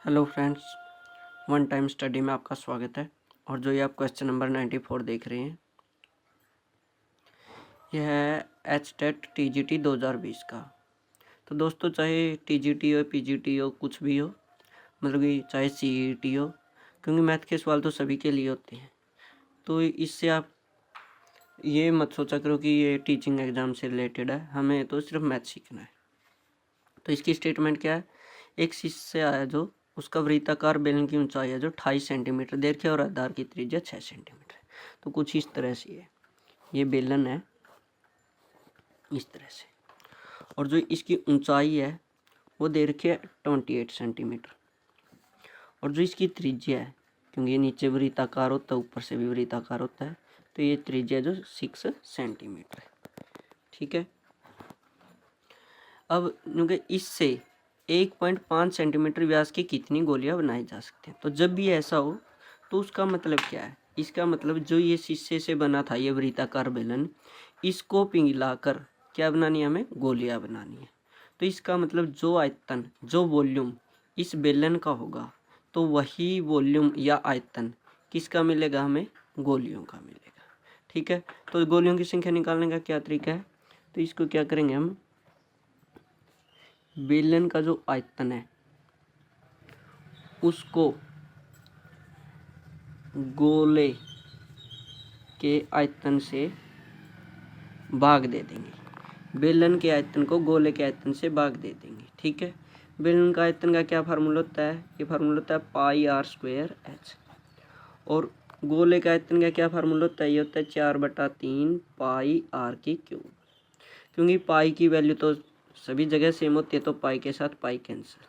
Hello friends, one time study में आपका स्वागत है। और जो ये आप क्वेश्चन नंबर 94 देख रहे हैं, यह है HTET TGT 2020 का। तो दोस्तों, चाहे TGT हो, PGT हो, कुछ भी हो, मतलब कि चाहे CET हो, क्योंकि मैथ के सवाल तो सभी के लिए होते हैं। तो इससे आप ये मत सोचा करो कि ये टीचिंग एग्ज़ाम से रिलेटेड है, हमें तो सिर्फ मैथ सीखना है। तो इसकी स्टेटमेंट क्या है? एक शिष्य आया जो उसका वृत्ताकार बेलन की ऊंचाई है जो 28 सेंटीमीटर दे रखी है और आधार की त्रिज्या 6 सेंटीमीटर है। तो कुछ इस तरह से है, ये बेलन है इस तरह से, और जो इसकी ऊंचाई है वो दे रखी है 28 सेंटीमीटर, और जो इसकी त्रिज्या है, क्योंकि ये नीचे वृत्ताकार होता है ऊपर से भी वृत्ताकार होता है, तो ये त्रिज्या जो 6 सेंटीमीटर है। ठीक है। अब क्योंकि इससे 1.5 सेंटीमीटर व्यास की कितनी गोलियां बनाई जा सकती हैं, तो जब भी ऐसा हो तो उसका मतलब क्या है? इसका मतलब जो ये शीशे से बना था ये वृत्ताकार बेलन, इसको पिघलाकर क्या बनानी है? हमें गोलियां बनानी है। तो इसका मतलब जो आयतन, जो वॉल्यूम इस बेलन का होगा, तो वही वॉल्यूम या आयतन किसका मिलेगा? हमें गोलियों का मिलेगा। ठीक है। तो गोलियों की संख्या निकालने का क्या तरीका है? तो इसको क्या करेंगे हम, बेलन का जो आयतन है उसको गोले के आयतन से भाग दे देंगे। बेलन के आयतन को गोले के आयतन से भाग दे देंगे। ठीक है। बेलन का आयतन का क्या फार्मूला होता है? ये फार्मूला होता है पाई आर स्क्वायर एच। और गोले का आयतन का क्या फार्मूला होता है? ये होता है 4/3 पाई आर की क्यूब। क्योंकि पाई की वैल्यू तो सभी जगह सेम होती है, तो पाई के साथ पाई कैंसिल।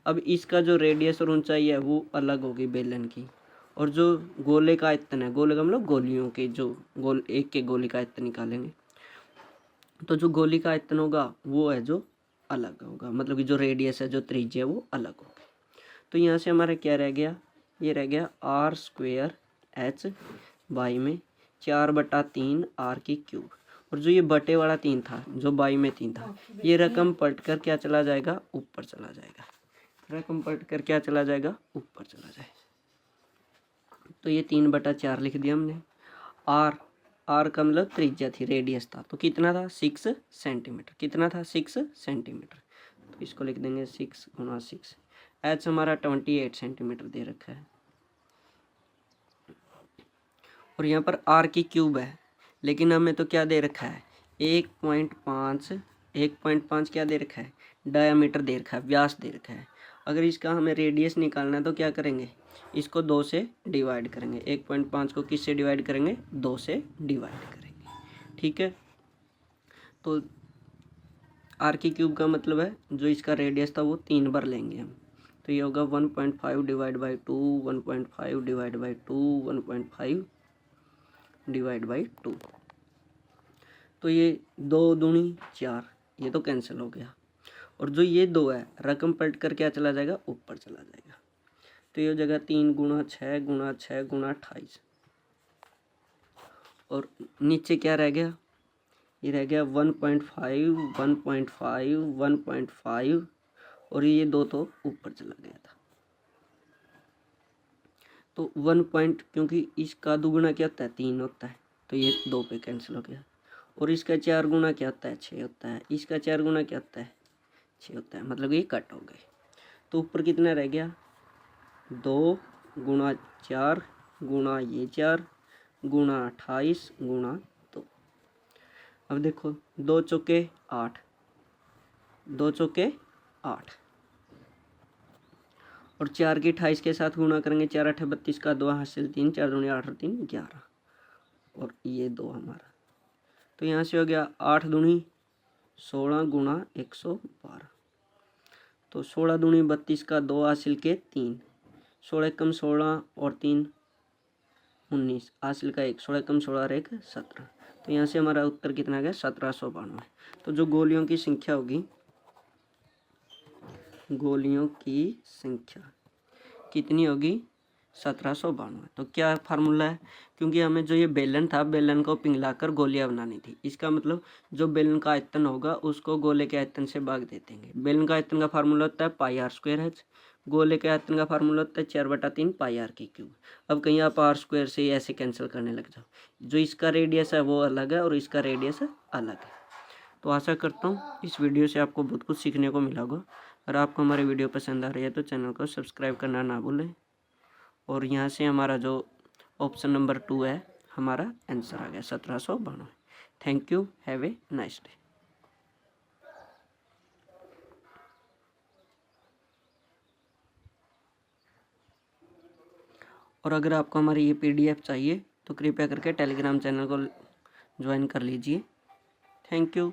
अब इसका जो रेडियस और ऊंचाई है वो अलग होगी बेलन की, और जो गोले का आयतन है, गोले का मतलब गोलियों के, जो गोल एक के गोले का आयतन निकालेंगे, तो जो गोली का आयतन होगा वो है जो अलग होगा, मतलब कि जो रेडियस है, जो त्रिज्या है, वो अलग होगी। तो यहाँ से हमारा क्या रह गया? ये रह गया आर स्क्वेयर एच बाई में 4/3 आर की क्यूब। और जो ये बटे वाला 3 था, जो बाई में 3 था, ये रकम पलट कर क्या चला जाएगा? ऊपर चला जाएगा। रकम पलट कर क्या चला जाएगा? ऊपर चला जाएगा। तो ये 3/4 लिख दिया हमने। आर, आर का मतलब त्रिज्या थी, रेडियस था, तो कितना था? 6 सेंटीमीटर। कितना था? 6 सेंटीमीटर। तो इसको लिख देंगे 6 × 6। एच हमारा 28 सेंटीमीटर दे रखा है, और यहाँ पर आर की क्यूब है, लेकिन हमें तो क्या दे रखा है? 1.5 क्या दे रखा है? डायामीटर दे रखा है, व्यास दे रखा है। अगर इसका हमें रेडियस निकालना है तो क्या करेंगे? इसको 2 से डिवाइड करेंगे। 1.5 को किससे डिवाइड करेंगे? 2 से डिवाइड करेंगे। ठीक है। तो आर की क्यूब का मतलब है जो इसका रेडियस था वो 3 बार लेंगे हम, तो ये होगा 1.5 divide by 2, 1.5 divide by 2, 1.5 divide by 2। तो ये 2 दूनी 4, ये तो कैंसिल हो गया, और जो ये 2 है रकम पलट कर क्या चला जाएगा? ऊपर चला जाएगा। तो ये हो जाएगा 3 × 6 × 6 × 28, और नीचे क्या रह गया? ये रह गया 1.5 1.5 1.5, और ये 2 तो ऊपर चला गया था। तो 1 पॉइंट, क्योंकि इसका दुगुना क्या होता है? 3 होता है, तो ये 2 पे कैंसिल हो गया। और इसका 4 गुना क्या होता है? 6 होता है। इसका 4 गुना क्या होता है? 6 होता है, मतलब ये कट हो गए। तो ऊपर कितना रह गया? 2 × 4 गुणा ये 4 गुणा 28 गुणा 2। अब देखो 2 चौके 8, 2 चौके 8, और 4 की 28 के साथ गुणा करेंगे। 4 8 32 का 2 हासिल 3, 4 दूनी 8 और 3 11, और ये 2 हमारा। तो यहाँ से हो गया 8 दूनी 16 गुणा 112, तो 16 दूनी 32 का 2 हासिल के 3, 16 कम 16 और 3 19, हासिल का 1, 16 कम 16 और 1 17। तो यहाँ से हमारा उत्तर कितना गया? 1792। तो जो गोलियों की संख्या होगी, गोलियों की संख्या कितनी होगी? 1792। तो क्या फार्मूला है, क्योंकि हमें जो ये बेलन था, बेलन को पिघलाकर गोलियां बनानी थी, इसका मतलब जो बेलन का आयतन होगा उसको गोले के आयतन से भाग दे देंगे। बेलन का आयतन का फार्मूला होता है पाई आर स्क्वायर एच, गोले के आयतन का फार्मूला होता है 4/3 पाई आर की क्यूब। अब कहीं आप आर स्क्वायर से ऐसे कैंसिल करने लग जाओ, जो इसका रेडियस है वो अलग है और इसका रेडियस अलग है। तो आशा करता हूँ इस वीडियो से आपको बहुत कुछ सीखने को मिला होगा। अगर आपको हमारी वीडियो पसंद आ रही है तो चैनल को सब्सक्राइब करना ना भूलें। और यहाँ से हमारा जो ऑप्शन नंबर 2 है, हमारा आंसर आ गया 1792। Thank you, have a nice day. और अगर आपको हमारी ये PDF चाहिए तो कृपया करके टेलीग्राम चैनल को ज्वाइन कर लीजिए। Thank you.